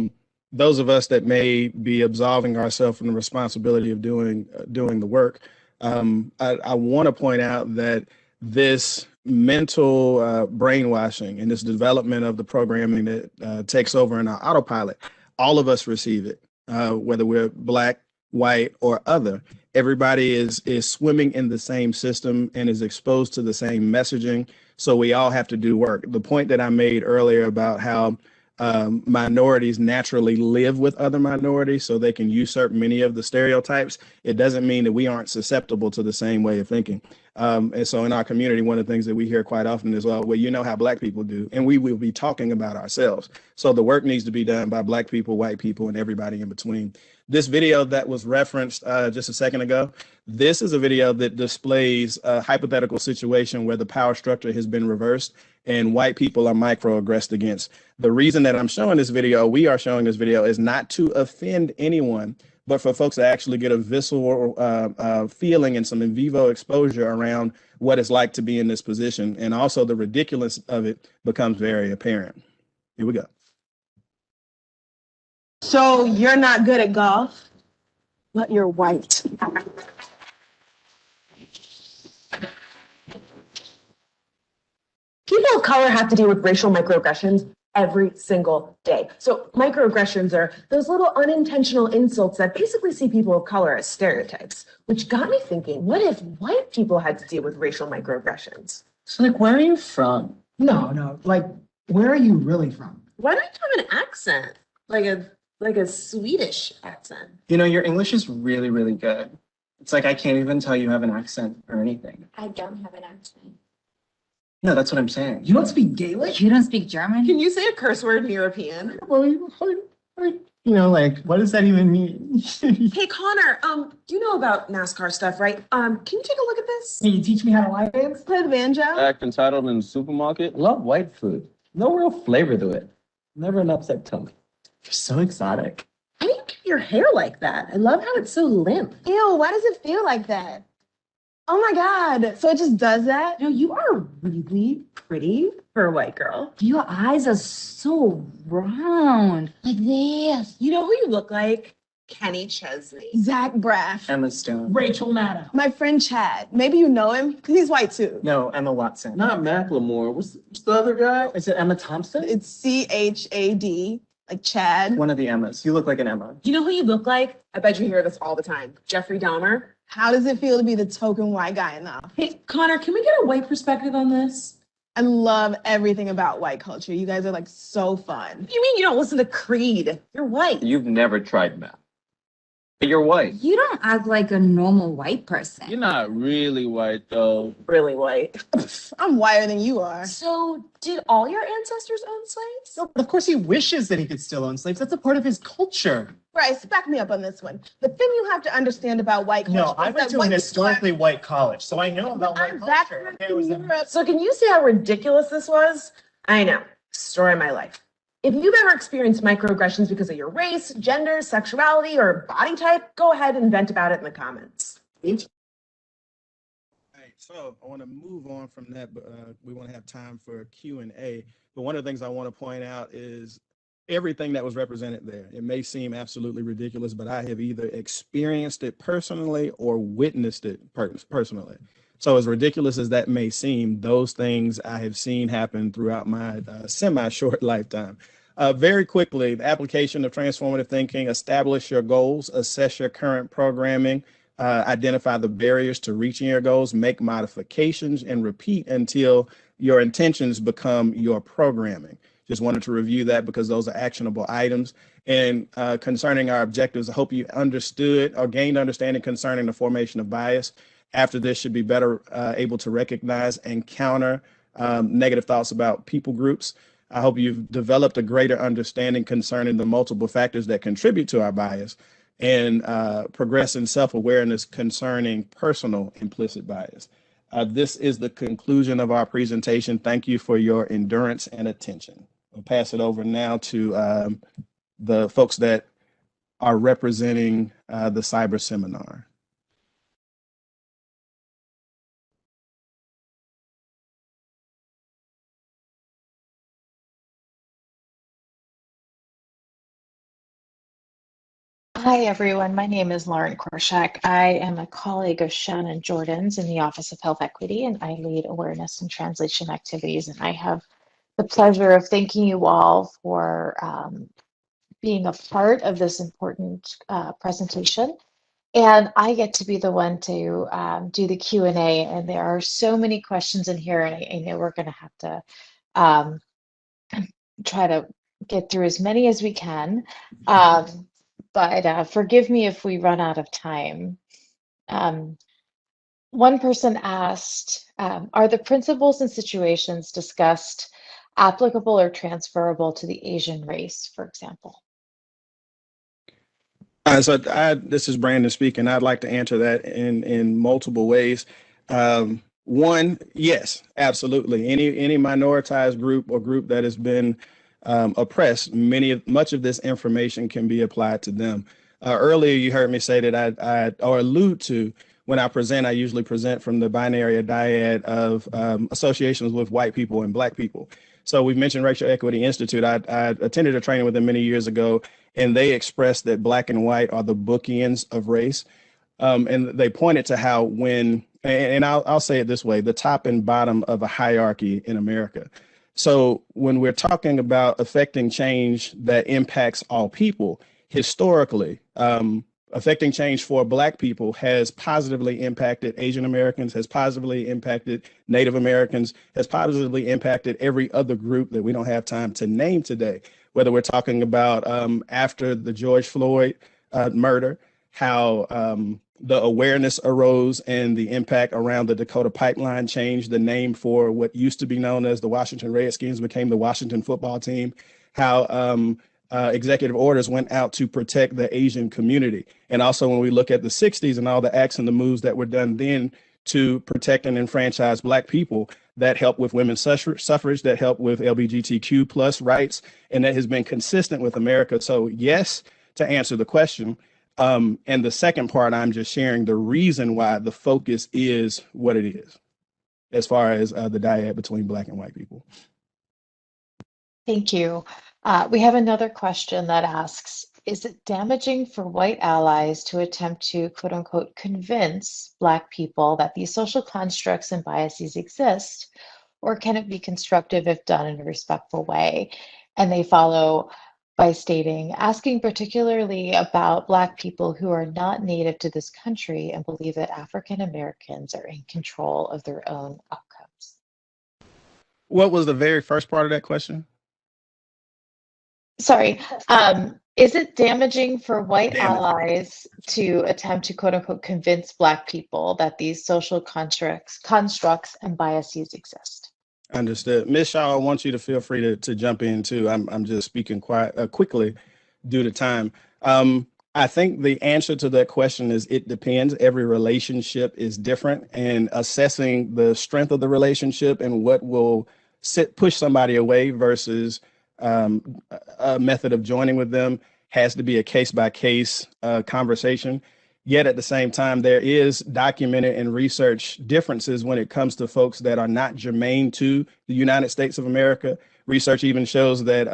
those of us that may be absolving ourselves from the responsibility of doing the work. I want to point out that this mental brainwashing and this development of the programming that takes over in our autopilot, all of us receive it, whether we're Black, white, or other. Everybody is swimming in the same system and is exposed to the same messaging. So we all have to do work. The point that I made earlier about how minorities naturally live with other minorities so they can usurp many of the stereotypes, it doesn't mean that we aren't susceptible to the same way of thinking. And so in our community, one of the things that we hear quite often is, well, you know how Black people do, and we will be talking about ourselves. So the work needs to be done by Black people, white people, and everybody in between. This video that was referenced just a second ago, this is a video that displays a hypothetical situation where the power structure has been reversed and white people are microaggressed against. The reason that I'm showing this video, we are showing this video, is not to offend anyone, but for folks to actually get a visceral feeling and some in vivo exposure around what it's like to be in this position. And also the ridiculousness of it becomes very apparent. Here we go. So you're not good at golf, but you're white. People of color have to deal with racial microaggressions every single day. So microaggressions are those little unintentional insults that basically see people of color as stereotypes, which got me thinking, what if white people had to deal with racial microaggressions? So like, where are you from? No, like, where are you really from? Why don't you have an accent? Like a Swedish accent. You know, your English is really, really good. It's like, I can't even tell you have an accent or anything. I don't have an accent. No, that's what I'm saying. You don't speak Gaelic? You don't speak German? Can you say a curse word in European? Well, you know, like, what does that even mean? Hey, Connor, do you know about NASCAR stuff, right? Can you take a look at this? Can you teach me how to line dance? Play the banjo? Act entitled in the supermarket. Love white food. No real flavor to it. Never an upset tummy. You're so exotic. How do you get your hair like that? I love how it's so limp. Ew, why does it feel like that? Oh my God, so it just does that? No, you are really pretty for a white girl. Your eyes are so round, like this. You know who you look like? Kenny Chesney. Zach Braff. Emma Stone. Rachel Maddow. My friend Chad. Maybe you know him, because he's white too. No, Emma Watson. Not Macklemore. What's the other guy? Is it Emma Thompson? It's CHAD, like Chad. One of the Emmas. You look like an Emma. You know who you look like? I bet you hear this all the time. Jeffrey Dahmer. How does it feel to be the token white guy in the office? Hey, Connor, can we get a white perspective on this? I love everything about white culture. You guys are like so fun. You mean you don't listen to Creed? You're white. You've never tried math. But you're white. You don't act like a normal white person. You're not really white, though. Really white. I'm whiter than you are. So, did all your ancestors own slaves? No, but of course he wishes that he could still own slaves. That's a part of his culture. Bryce, back me up on this one. The thing you have to understand about white culture No, is I went that to white an people historically white college, so I know about white I'm back culture. from Okay, it was a- Europe. So, can you see how ridiculous this was? I know. Story of my life. If you've ever experienced microaggressions because of your race, gender, sexuality, or body type, go ahead and vent about it in the comments. Right, so I want to move on from that, but we want to have time for Q&A. But one of the things I want to point out is everything that was represented there. It may seem absolutely ridiculous, but I have either experienced it personally or witnessed it personally. So as ridiculous as that may seem, those things I have seen happen throughout my semi-short lifetime. Very quickly, the application of transformative thinking: establish your goals, assess your current programming, identify the barriers to reaching your goals, make modifications, and repeat until your intentions become your programming. Just wanted to review that because those are actionable items. And concerning our objectives, I hope you understood or gained understanding concerning the formation of bias. After this, should be better able to recognize and counter negative thoughts about people groups. I hope you've developed a greater understanding concerning the multiple factors that contribute to our bias, and progress in self-awareness concerning personal implicit bias. This is the conclusion of our presentation. Thank you for your endurance and attention. I'll pass it over now to the folks that are representing the cyber seminar. Hi, everyone. My name is Lauren Korshak. I am a colleague of Shannon Jordan's in the Office of Health Equity, and I lead awareness and translation activities. And I have the pleasure of thanking you all for being a part of this important presentation. And I get to be the one to do the Q&A, and there are so many questions in here, and I know we're going to have to um, try to get through as many as we can. But forgive me if we run out of time. One person asked, are the principles and situations discussed applicable or transferable to the Asian race, for example? This is Brandon speaking. I'd like to answer that in multiple ways. One, yes, absolutely. Any minoritized group or group that has been oppressed, much of this information can be applied to them. Earlier, you heard me say that or allude to, when I present, I usually present from the binary or dyad of associations with white people and black people. So we've mentioned Racial Equity Institute. I attended a training with them many years ago, and they expressed that black and white are the bookends of race. And they pointed to how I'll say it this way, the top and bottom of a hierarchy in America. So when we're talking about affecting change that impacts all people, historically, affecting change for black people has positively impacted Asian Americans, has positively impacted Native Americans, has positively impacted every other group that we don't have time to name today. Whether we're talking about after the George Floyd murder, how the awareness arose and the impact around the Dakota Pipeline changed the name for what used to be known as the Washington Redskins became the Washington Football Team, how executive orders went out to protect the Asian community. And also when we look at the 60s and all the acts and the moves that were done then to protect and enfranchise black people, that helped with women's suffrage, that helped with LGBTQ plus rights, and that has been consistent with America. So yes, to answer the question. And the second part, I'm just sharing the reason why the focus is what it is, as far as the dyad between black and white people. Thank you. We have another question that asks, is it damaging for white allies to attempt to, quote unquote, convince Black people that these social constructs and biases exist, or can it be constructive if done in a respectful way? And they follow by stating, asking particularly about Black people who are not native to this country and believe that African Americans are in control of their own outcomes. What was the very first part of that question? Sorry. Is it damaging for white Damaging. allies to attempt to quote unquote convince Black people that these social constructs and biases exist? Understood. Ms. Shaw, I want you to feel free to jump in too. I'm just speaking quite quickly due to time. I think the answer to that question is it depends. Every relationship is different, and assessing the strength of the relationship and what will push somebody away versus a method of joining with them has to be a case by case conversation. Yet at the same time, there is documented and research differences when it comes to folks that are not germane to the United States of America. Research even shows that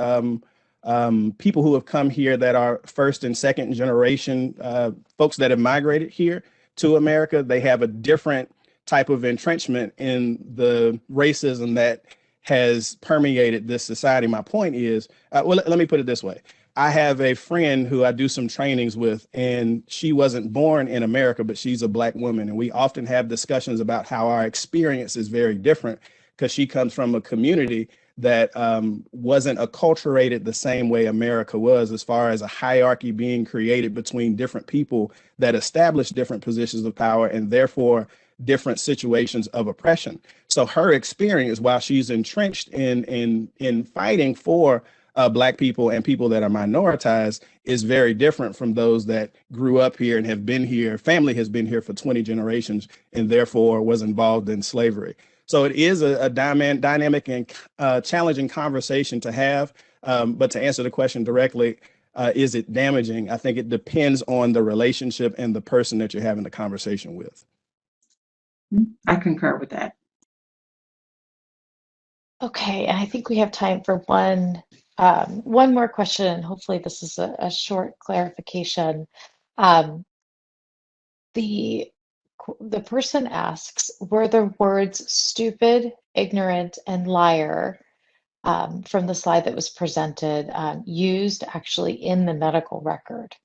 people who have come here that are first and second generation folks that have migrated here to America, they have a different type of entrenchment in the racism that has permeated this society. My point is, let me put it this way. I have a friend who I do some trainings with, and she wasn't born in America, but she's a Black woman. And we often have discussions about how our experience is very different because she comes from a community that wasn't acculturated the same way America was, as far as a hierarchy being created between different people that established different positions of power and therefore different situations of oppression. So her experience, while she's entrenched in fighting for Black people and people that are minoritized, is very different from those that grew up here and have been here. Family has been here for 20 generations and therefore was involved in slavery. So it is a dynamic and challenging conversation to have. But to answer the question directly, is it damaging? I think it depends on the relationship and the person that you're having the conversation with. I concur with that. Okay, and I think we have time for one more question, and hopefully this is a short clarification. The person asks, were the words stupid, ignorant, and liar from the slide that was presented used actually in the medical record?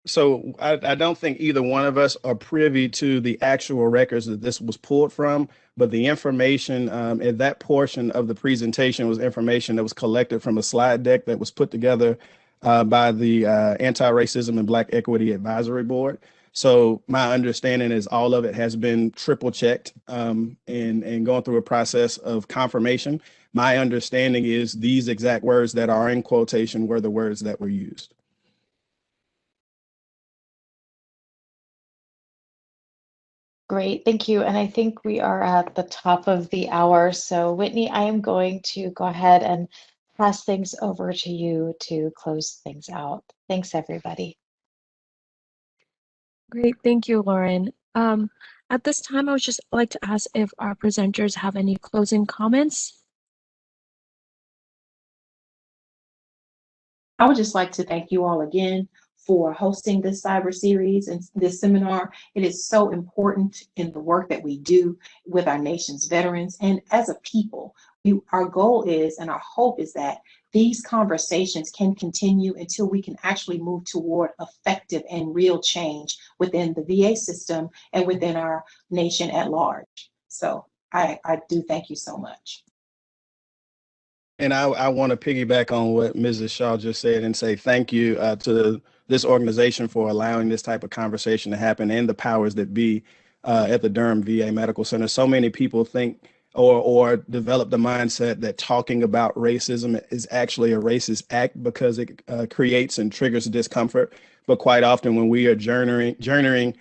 So I don't think either one of us are privy to the actual records that this was pulled from, but the information in that portion of the presentation was information that was collected from a slide deck that was put together by the Antiracism and Black Equity Advisory Board. So my understanding is all of it has been triple checked and going through a process of confirmation. My understanding is these exact words that are in quotation were the words that were used. Great, thank you. And I think we are at the top of the hour. So Whitney, I am going to go ahead and pass things over to you to close things out. Thanks, everybody. Great, thank you, Lauren. At this time, I would just like to ask if our presenters have any closing comments. I would just like to thank you all again for hosting this cyber series and this seminar. It is so important in the work that we do with our nation's veterans and as a people. Our goal is, and our hope is, that these conversations can continue until we can actually move toward effective and real change within the VA system and within our nation at large. So I do thank you so much. And I want to piggyback on what Mrs. Shaw just said and say thank you to this organization for allowing this type of conversation to happen, and the powers that be at the Durham VA Medical Center. So many people think or develop the mindset that talking about racism is actually a racist act because it creates and triggers discomfort. But quite often when we are journeying, we're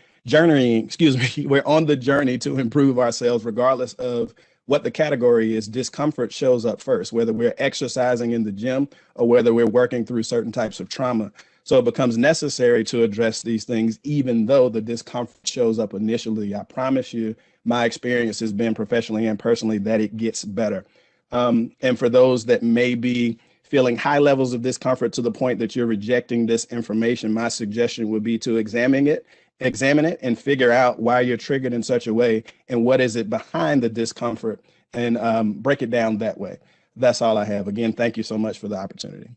on the journey to improve ourselves, regardless of what the category is. Discomfort shows up first, whether we're exercising in the gym or whether we're working through certain types of trauma. So it becomes necessary to address these things, even though the discomfort shows up initially. I promise you, my experience has been professionally and personally that it gets better. And for those that may be feeling high levels of discomfort to the point that you're rejecting this information, my suggestion would be to examine it and figure out why you're triggered in such a way and what is it behind the discomfort, and break it down that way. That's all I have. Again, thank you so much for the opportunity.